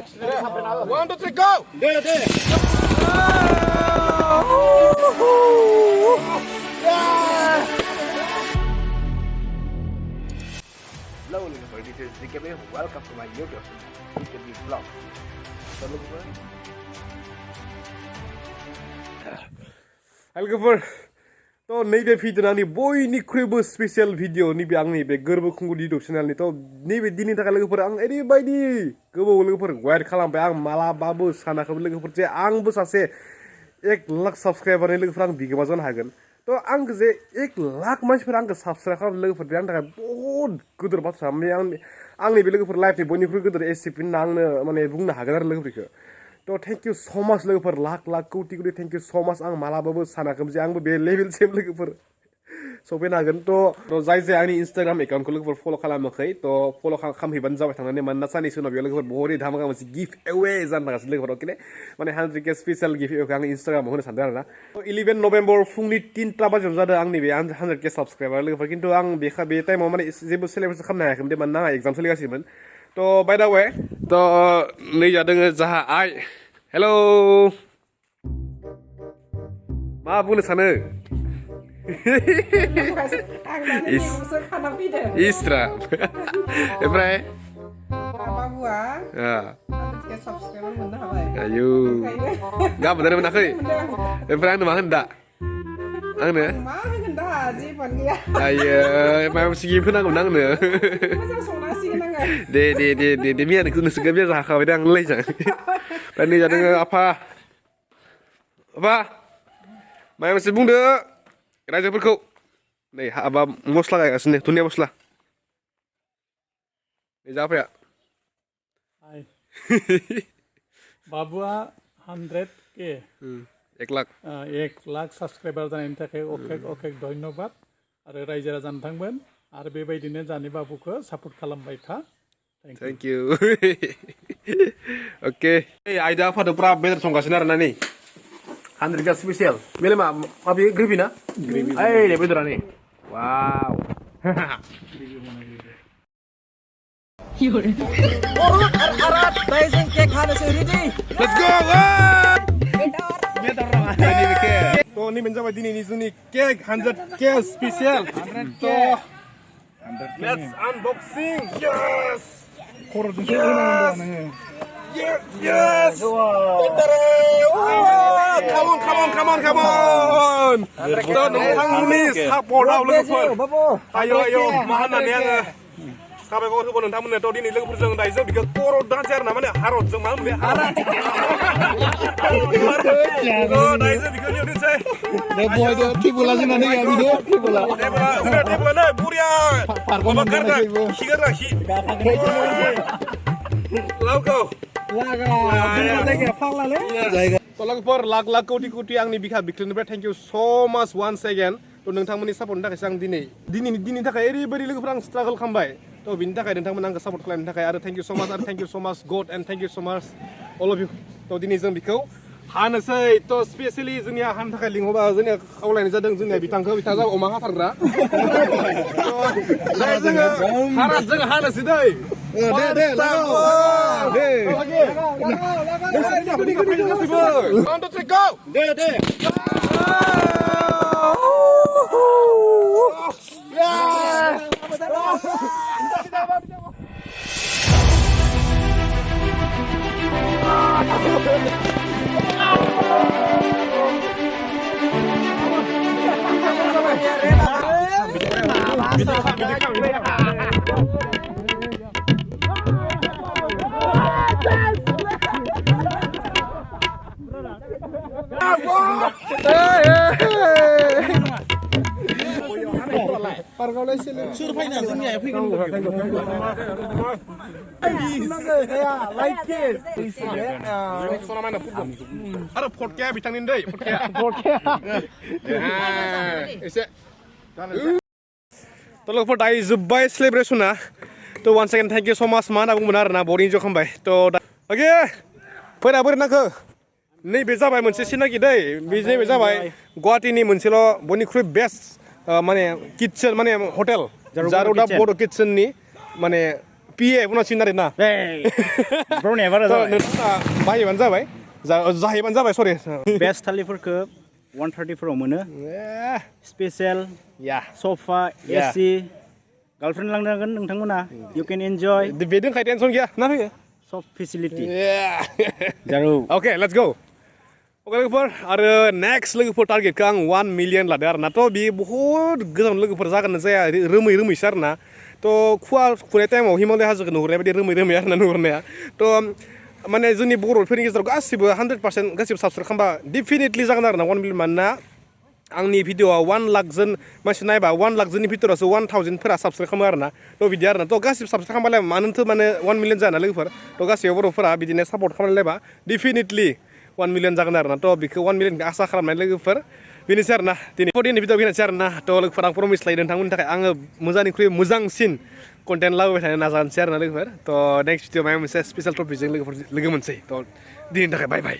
1, 2, 3, go! Hello, this is Gwrbw. Welcome to my YouTube channel, Gwrbw Vlog. Hello, Gwrbw. तो नैबे भिडिअ'नि बयनिख्रुइबो special video' नैबे आंनि बे गोरबो खुंगुर इउटुब चेनेलनि थ' नैबे दिननि थाखाय लोगोफोर आं ओरैबायदि गोबाव लोगोफोर वेट खालामबाय आं मालाबाबो सानाखैमोन लोगोफोर जे आंबो सासे 1 लाख साबस्क्राइबारनि लोगोफोर आं बिगोमा जानो हागोन थ' आंखौ जे 1 लाख मानसिफोरा आंखौ साबस्क्राइब खालामनो लोगोफोर बे आंनि थाखाय बहुद गिदिर बाथ्रा माने आंनि बे लोगोफोर लाइफनि बयनिख्रुइ गिदिर एचिभमेन्ट आंनो माने बुंनो हागोन आरो लोगोफोरखौ तो थैंक यू सो मच लोगोफोर लाख लाख कोटि कोटि थैंक यू सो मच आं मालाबाबो सानाखैमोन जे आंबो बे लेभेलसिम लोगोफोर सफैनो हागोन तो जाय जाय आंनि इन्स्टाग्राम एकाउन्टखौ लोगोफोर फल' खालामाखै तो फल' खालामहैबानो जाबाय थांनानै मानोना साननैसो उनाव बेयाव लोगोफोर बहरै धामाका मोनसे गिफ्ट एवे जानो थागासिनो लोगोफोर अके माने 100K स्पेशल गिफ्ट एवेखौ आं इन्स्टाग्रामाव होनो सानदों आरोना 11 नभेम्बर फुंनि 3टा बाजियाव जादों आंनि बे 100K साबस्क्राइबार लोगोफोर खिन्थु आं बे टाइमाव माने जेबो सेलेब्रेसन खालामनो हायाखैमोन मानोना आंहा एग्जाम सोलिगासिनोमोन तो बाय दा वे तो नै जादों जाहा आइ हेलौ मा बुंनो सानो Istra ओमफ्राय बाबुआ आयु गाबोन दानो मोनाखै ओमफ्राय आंनो मा होनो दा आंनो मा होगोन दा जेबोआनो गैया आयो माबा मोनसे गिफ्ट होनांगौमोन आंनो मोजां संनांसिगोन आङो दे मैया नोंसोर बिया जाखाबाय दे आं लायजां ओमफ्राय नै जादों आफा माबा मोनसे बुंदो रायजोफोरखौ नै हाबा मस्ला गायगासिनो धुनिया मस्ला नै जाफाया बाबुआ 100K 1 लाख 1 लाख साबस्क्राइबार जानायनि थाखाय अखेक धन्यबाद आरो रायजो राजा नोंथांमोन आरो बेबायदिनो जानि बाबुखौ सापर्ट खालामबाय था थैंक यू ओके आयदा आफादोफ्रा बेदर संगासिनो आरोना नै 100K स्पेशल मेलेमा माबे ग्रेभि ना ग्रेभि ओइ दे बेदरा नै वाव Let's go! तो ini menjawab ini sini cake 100K spesial. तो let's unboxing. Yes. Yes. Come on. तो नोंथांमोननि सापर्टआव लोगोफोर आयो माहानानै आङो साबायखर होगोन नोंथांमोननो थ' दिनै लोगोफोरजों दायो बिखौ करद दानसै आरो ना माने हारतजों मा होनो हारत दायो बिखौ लिरनोसै दे बय दे टिबुला जोंना नै भिडिअ टिबुला नै बुरिया माबा गारना खिगारना खि लावखौ जायगा फांलालै जायगा तो लोगोफोर लाख लाख कोटि कोटि आंनि बिखा बिख्लोनिफ्राय थैंक यू सो माच वान्स अगेन तो नोंथांमोननि सापर्टनि थाखायसो आं दिनैनि थाखाय ओरैबायदि लोगोफोर आं स्ट्रागल खालामबाय तो बिनि थाखाय नोंथांमोन आंखौ सापर्ट खालामनायनि थाखाय आरो थैंक यू सो माच आरो थैंक यू सो माच गड एन्ड थैंक यू सो माच अल अफ इउ तो दिनै जों बिखौ हानोसै तो स्पेशली जोंनिया हानो थाखाय लिंहरबा जोंनिया खावलायनाय जादों जोंनिया बिथांखौ बिथाङा जाबाय अमा हाथारग्रा जोङो हानोसै दै दे लागाव दे दे सोर फैना जोंनिया फैगोन आरो फटकाया बिथांनि दै फटकाया एसे तो लोगोफोर दायो जोब्बाय सेलेब्रेसना तो ones again thank you so माच मा होनना बुंगोन आरोना बरिं इन्जय खालामबाय तो अके फैना बोरै नांखो नैबे जाबाय मोनसे सिनाखि दै नैबे जाबाय गुवाहाटीनि मोनसेल' बयनिख्रुइ बेस्ट माने किटचेन माने हटेल जारुदा बड' किटचेननि माने पिए बुंनांसिगोन आरोना ब्र'निया बारा थ' जाबाय नोंथाङा बाहायबानो जाबाय जाहैबानो जाबाय सरि बेस्ट थालिफोरखौ 130 मोनो स्पेसियेल या सफा एसि गार्लफ्रेन्ड लांनांगोन नोंथांमोना इउ केन एन्जय बे दोनखाय टेनसन गैया ना फैयो सब फेसिलिटि जारौ अके लेट्स गो अके लोगोफोर आरो नेक्स्ट लोगोफोर टारगेटखौ आं 1 मिलियन लादों आरो ना थ' बे बहुद गोजान लोगोफोर जागोन जाया रोमैसो आरो ना थ' खुवा खुनाय टाइमाव हिमालय हाजोखौ नुहुरनाय बायदि रोमै आरो ना नुहुरनाया थ' माने जोंनि बर'फोरनि गेजेराव गासिबो 100% गासिबो साबसक्राइब खालामबा डेफिनेटलि जागोन आरो ना 1 मिलियन मानोना आंनि भिडिअ'आ 1 लाख जोन मानसि नायबा 1 लाख जोननि भितरावसो 1000फोरा साबसक्राइब खालामो आरो ना थ' बिदि आरो ना थ' गासिबो साबसक्राइब खालामबालाय मानोथो माने 1 मिलियन जाना लोगोफोर थ' गासैबो बर'फोरा बिदिनो सापर्ट खालामलायबा डेफिनेटलि 1 मिलियन जागोन आरो ना थ' बेखौ 1 मिलियनखौ आसा खालामनाय लोगोफोर बेनोसै आरो ना दिनै भिडिअ बेनोसै आरो ना थ' लोगोफोर आं प्रमिस लायो नोंथांमोननि थाखाय आङो मोजांनिख्रुइ मोजांसिन कन्टेन्ट लाबोबाय थानो नाजानोसै आरो ना लोगोफोर थ' नेक्स्ट भिडिअ माबा मोनसे स्पेसियेल टपिकजों लोगोफोर लोगो मोनसै थ' दिनैनि थाखाय बाय बाय